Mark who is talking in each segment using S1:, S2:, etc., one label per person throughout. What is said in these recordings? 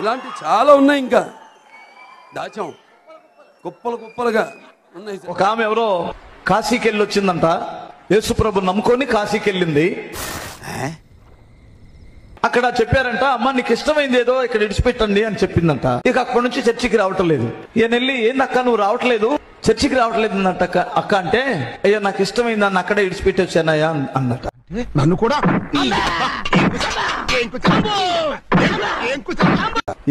S1: ఇలాంటి చాలా ఉన్నాయి, ఇంకా దాచాం కుప్పలు కుప్పలుగా ఉన్నాయి.
S2: ఒక ఆమె ఎవరో కాశీకి వెళ్ళి వచ్చిందంట, యేసుప్రభు నమ్ముకొని కాశీకి వెళ్ళింది. అక్కడ చెప్పారంట, అమ్మ నీకు ఇష్టమైంది ఏదో ఇక్కడ విడిచిపెట్టండి అని చెప్పిందంట. ఇక అక్కడి నుంచి చర్చికి రావటం లేదు. ఈయన వెళ్ళి ఏందక్క నువ్వు రావట్లేదు, చర్చికి రావట్లేదు అన్నట్ట. అక్క అంటే అయ్యా నాకు ఇష్టమైంది నన్ను అక్కడే విడిచిపెట్టొచ్చానయ్యా అన్నట్ట.
S3: నన్ను కూడా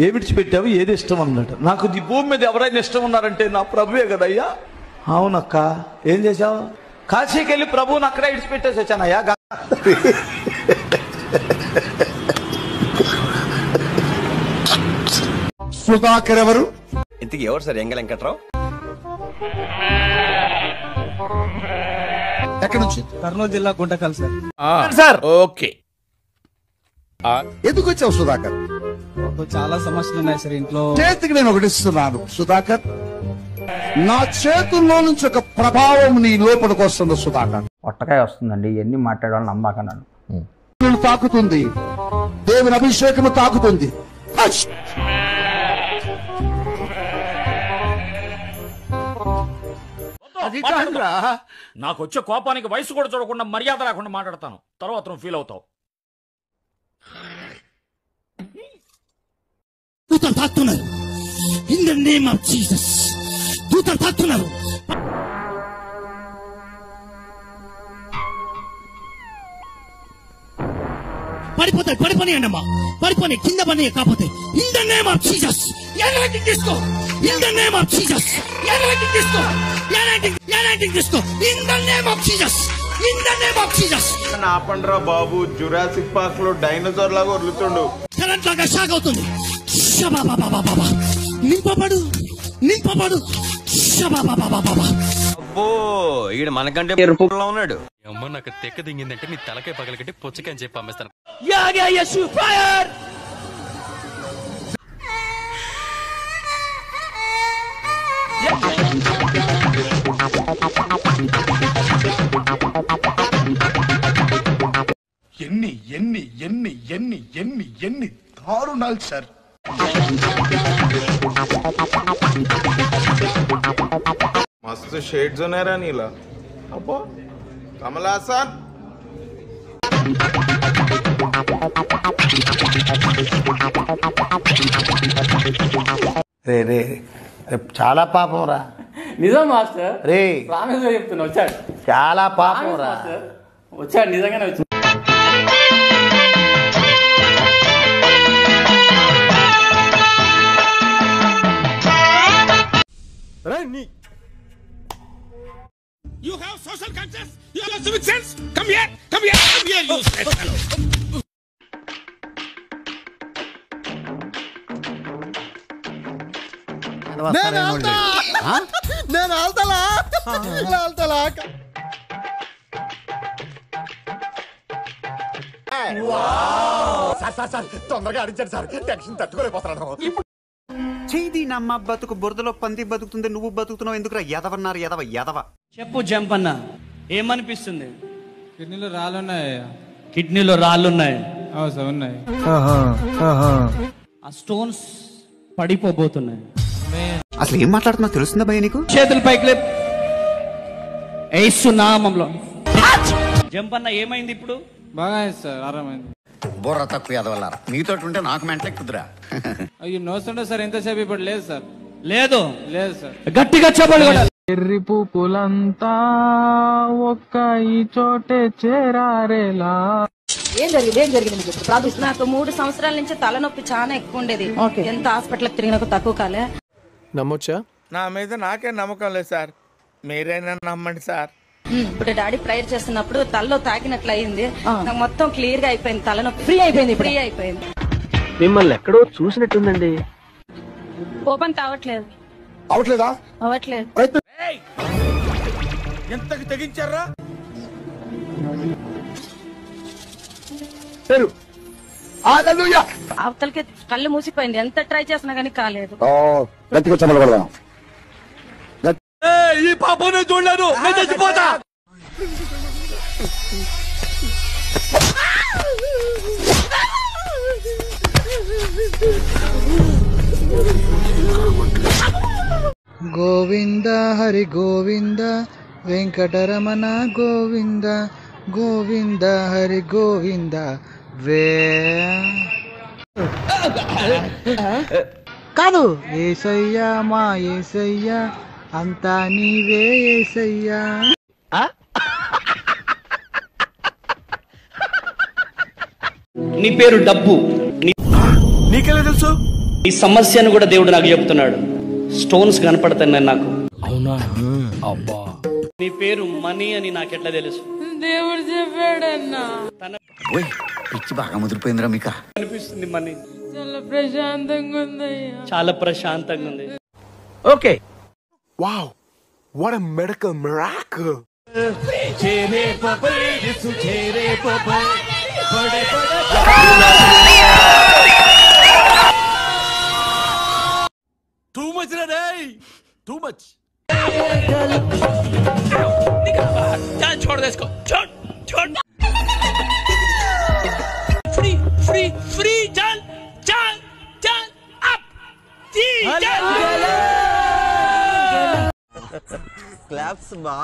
S2: ఏ విడిచిపెట్టావు, ఏది ఇష్టం అన్నట్టు. నాకు ఈ భూమి మీద ఎవరైనా ఇష్టం ఉన్నారంటే నా ప్రభువే కదయ్యా. అవునక్క ఏం చేశావు, కాశీకి వెళ్ళి ప్రభువుని అక్కడే విడిచిపెట్టేసి వచ్చానయ్యా.
S3: సుధాకర్ ఎవరు?
S4: ఇంతకీ ఎవరు సార్ ఎంగ వెంకట్రావు?
S3: ఎక్కడి నుంచి?
S5: కర్నూలు జిల్లా గుంటకల్ సార్.
S4: Sir okay.
S3: ఎందుకు వచ్చావు సుధాకర్?
S5: చాలా సమస్యలు ఉన్నాయి సార్ ఇంట్లో.
S3: చేతికి నేను ఒకటి ఇస్తున్నాను సుధాకర్, నా చేతుల్లో నుంచి ఒక ప్రభావం నీ లోపలికి వస్తుంది సుధాకర్.
S6: ఒట్టకాయ వస్తుందండి, ఎన్ని మాట్లాడాలని నమ్మాక నన్ను
S3: తాకుతుంది, దేవుని అభిషేకము తాకుతుంది.
S7: నాకు వచ్చే కోపానికి వయసు కూడా చూడకుండా మర్యాద లేకుండా మాట్లాడతాను, తర్వాత నువ్వు ఫీల్ అవుతావు.
S8: దూతలు తాకుతున్నారు. In the name of Jesus దూతలు తాకుతున్నారు. పడిపోతాయి, పడిపోనియండి అమ్మా, పడిపోయి కింద పని కాకపోతే. In the name of Jesus ఎలాంటింగ్ తీసుకో. In the name of Jesus ఎలాంటింగ్ తీసుకో. ఎలాంటింగ్ తీసుకో. In the name of Jesus. In the name of Jesus.
S9: ఆపండ్రా బాబు, జురాసిక్ పార్క్ లో డైనోసార్ లాగా వదులుతుండు.
S8: కరెంట్ లాగా షాక్ అవుతుంది. నింపబడు నింపబడు.
S4: అబ్బో ఈడు మనకంటే ఎరుపులో ఉన్నాడు.
S7: అమ్మ నాకు తెక్క దింగిందంటే నీ తలకాయ పగలగట్టి పుచ్చకాయని చెప్పి పంపిస్తాను.
S3: ఎన్ని ఎన్ని ఎన్ని ఎన్ని ఎన్ని ఎన్ని దారుణాలు సార్.
S9: మస్తు షేడ్స్ ఉన్నాయరా నీలా. అబ్బో కమలాసన్.
S6: రే రే చాలా పాపం రా.
S5: నిజం మాస్టర్,
S6: రే
S5: ప్రామిస్ గా చెప్తున్నా. వచ్చాడు,
S6: చాలా పాపం రా.
S5: వచ్చాడు, నిజంగానే వచ్చాడు.
S8: You have social conscience. You have civic sense. Come here. Come here. Come here, you stupid fellow.
S3: నేను ఆల్తలా తొందరగా అడిచాడు సార్, టెన్షన్ తట్టుకోలేకపోతున్నాను.
S10: చేయి నమ్మ బతుకు బురదలో పంది బతుకుతుంది, నువ్వు బతుకుతున్నావు ఎందుకురా? ఎదవన్నారు ఎదవ ఎదవ.
S5: చెప్పు జంపన్న, ఏమనిపిస్తుంది?
S11: కిడ్నీలో రాళ్ళున్నాయి.
S5: కిడ్నీలో రాళ్ళున్నాయి.
S11: ఉన్నాయి.
S5: ఆ స్టోన్స్ పడిపోబోతున్నాయి.
S10: అసలు ఏం మాట్లాడుతున్నావు తెలుస్తుందా భయ నీకు?
S5: చేతులు పైకి లేపు. యేసు నామములో. జంపన్న ఏమైంది ఇప్పుడు?
S11: బాగా సార్, ఆరామైంది.
S10: బుర్ర తక్కువ ఎదవల్లారా, మీతో ఉంటే నాకు మెంటలే కుదురా.
S11: అయ్యో నోస్తుండే సార్, ఎంతసేపు ఇప్పుడు లేదు సార్.
S5: లేదు
S11: లేదు సార్.
S5: గట్టిగా చెప్పాలి కూడా.
S11: ఎర్రి పూపులంతా ఒక్క ఈ చోటే చేరారేలా.
S12: ఏం జరిగింది నాకు 3 సంవత్సరాల నుంచి తలనొప్పి చాలా ఎక్కువ ఉండేది. ఎంత హాస్పిటల్ తిరిగినా తక్కువ కాలే.
S9: నమ్మొచ్చా? నా మీద నాకే నమ్మకం లేదు సార్, మీరైనా నమ్మండి సార్.
S12: ఇప్పుడు డాడీ ప్రేయర్ చేస్తున్నప్పుడు తలలో తాకినట్లు అయింది. నాకు మొత్తం క్లియర్ గా అయిపోయింది, తలనొప్పి ఫ్రీ అయిపోయింది.
S13: మిమ్మల్ని ఎక్కడో చూసినట్టుందండి.
S12: ఓపెన్ కావట్లేదు.
S3: అవట్లేదా?
S12: అవ్వట్లేదు.
S9: ఎంతకి తెగించారా?
S12: అవతలకి కళ్ళు మూసిపోయింది, ఎంత ట్రై చేసినా గానీ కాలేదు.
S7: ఈ పాపనే చూడలేదు, నేను చచ్చిపోతా.
S11: గోవింద హరి గోవింద వెంకటరమణ గోవింద గోవింద హరి గోవింద కాదు ఏసయ్యా మా ఏసయ్యా అంతా నీవే ఏసయ్యా.
S5: నీ పేరు డబ్బు. నీకెలా తెలుసు? ఈ సమస్యను కూడా దేవుడు నాకు చెప్తున్నాడు. స్టోన్స్ కనపడతాయి నాకు. అవునా? అబ్బా. నీ పేరు మనీ అని నాకెట్లా తెలుసు?
S14: దేవుడు చెప్పాడన్నా.
S15: పిచ్చి బాగా ముదిరిపోయిందిరా మీకు
S5: అనిపిస్తుంది మనీ.
S14: చాలా ప్రశాంతంగా ఉందయ్యా.
S5: చాలా ప్రశాంతంగా ఉంది.
S16: Okay. Wow, what a medical miracle.
S1: Too much ray, too much.
S5: चल छोड़ दे इसको, छोड़ छोड़. फ्री फ्री फ्री चल चल चल अप जी चल.
S15: క్లాప్స్ బా.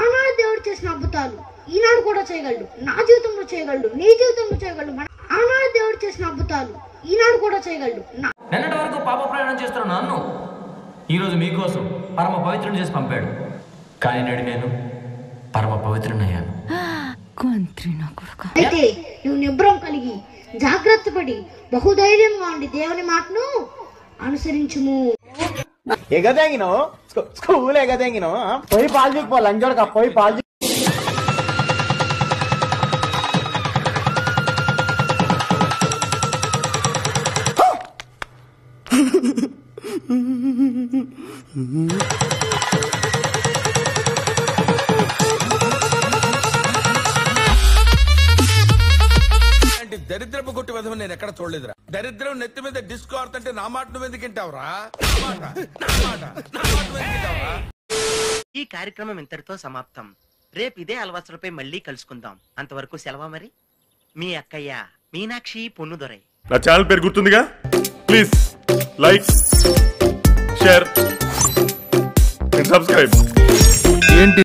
S17: ఆనాడు దేవుడు చేసిన అద్భుతాలు ఈనాడు కూడా చేయగలడు. నా జీవితంలో చేయగలడు, నీ జీవితంలో చేయగలడు. ఆనాడు దేవుడు చేసిన అద్భుతాలు ఈనాడు కూడా చేయగలడు.
S18: నిన్నటి వరకు పాప ప్రయాణం చేస్తున్న నన్ను ఈరోజు మీకోసం పరమ పవిత్రుని చేసి పంపాడు. కానీ నేడు నేను పరమ పవిత్రునయ్యాను.
S17: అయితే నువ్వు నిబ్రం కలిగి జాగ్రత్త పడి బహుధైర్యంగా ఉండి దేవుని మాటను అనుసరించుము.
S11: ఎగదెంగినో స్కూల్ ఎగదెంగినో పోయి పాలు పో లంజోడక పోయి పాలు.
S9: దరిద్రపు కొట్టి విధం నేను ఎక్కడ చూడలేదురా. దరిద్రం నెత్తి మీద డిస్కో ఆడుతుంటే నా మాట నువ్వు ఎందుకు వింటావురా?
S13: ఈ కార్యక్రమం ఇంతటితో సమాప్తం. రేపు ఇదే అలవాసులపై మళ్ళీ కలుసుకుందాం. అంతవరకు సెలవా మరి. మీ అక్కయ్య మీనాక్షి పొన్నుదొరై.
S19: నా ఛానల్ పేరు గుర్తుందిగా? Please like, share and subscribe.